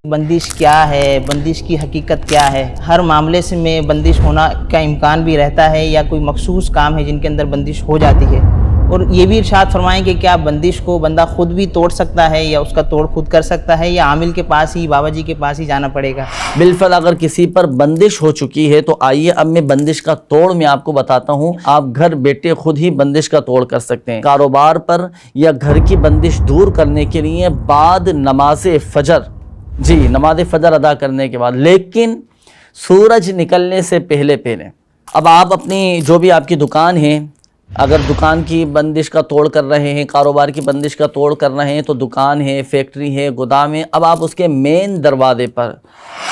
بندش کیا ہے، بندش کی حقیقت کیا ہے؟ ہر معاملے سے میں بندش ہونا کا امکان بھی رہتا ہے یا کوئی مخصوص کام ہے جن کے اندر بندش ہو جاتی ہے؟ اور یہ بھی ارشاد فرمائیں کہ کیا بندش کو بندہ خود بھی توڑ سکتا ہے یا اس کا توڑ خود کر سکتا ہے یا عامل کے پاس ہی، بابا جی کے پاس ہی جانا پڑے گا؟ بالفعل اگر کسی پر بندش ہو چکی ہے تو آئیے اب میں بندش کا توڑ میں آپ کو بتاتا ہوں۔ آپ گھر بیٹھے خود ہی بندش کا توڑ کر سکتے ہیں۔ کاروبار پر یا گھر کی بندش دور کرنے کے لیے بعد نماز فجر، نماز فجر ادا کرنے کے بعد، لیکن سورج نکلنے سے پہلے اب آپ اپنی جو بھی آپ کی دکان ہے، اگر دکان کی بندش کا توڑ کر رہے ہیں، کاروبار کی بندش کا توڑ کر رہے ہیں، تو دکان ہے، فیکٹری ہے، گودام ہے، اب آپ اس کے مین دروازے پر،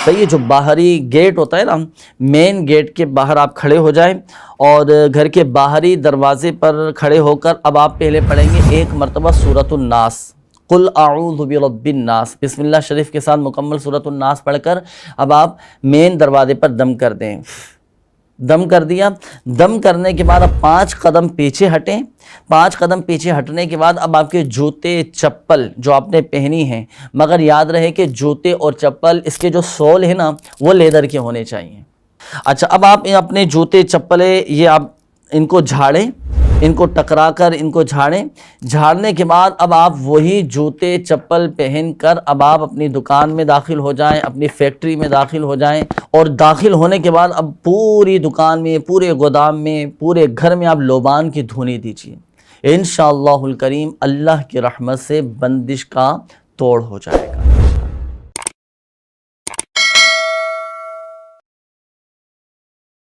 صحیح، جو باہری گیٹ ہوتا ہے نا، مین گیٹ کے باہر آپ کھڑے ہو جائیں اور گھر کے باہری دروازے پر کھڑے ہو کر اب آپ پہلے پڑھیں گے ایک مرتبہ سورۃ الناس، قل اعوذ برب الناس، بسم اللہ شریف کے ساتھ مکمل سورۃ الناس پڑھ کر اب آپ مین دروازے پر دم کر دیں۔ دم کر دیا، دم کرنے کے بعد اب 5 قدم پیچھے ہٹیں۔ 5 قدم پیچھے ہٹنے کے بعد اب آپ کے جوتے چپل جو آپ نے پہنی ہیں، مگر یاد رہے کہ جوتے اور چپل اس کے جو سول ہے نا وہ لیدر کے ہونے چاہیے۔ اچھا، اب آپ اپنے جوتے چپلیں یہ آپ ان کو جھاڑیں، ان کو ٹکرا کر ان کو جھاڑیں۔ جھاڑنے کے بعد اب آپ وہی جوتے چپل پہن کر اب آپ اپنی دکان میں داخل ہو جائیں، اپنی فیکٹری میں داخل ہو جائیں، اور داخل ہونے کے بعد اب پوری دکان میں، پورے گودام میں، پورے گھر میں آپ لوبان کی دھونی دیجیے۔ انشاءاللہ الکریم اللہ کی رحمت سے بندش کا توڑ ہو جائے گا۔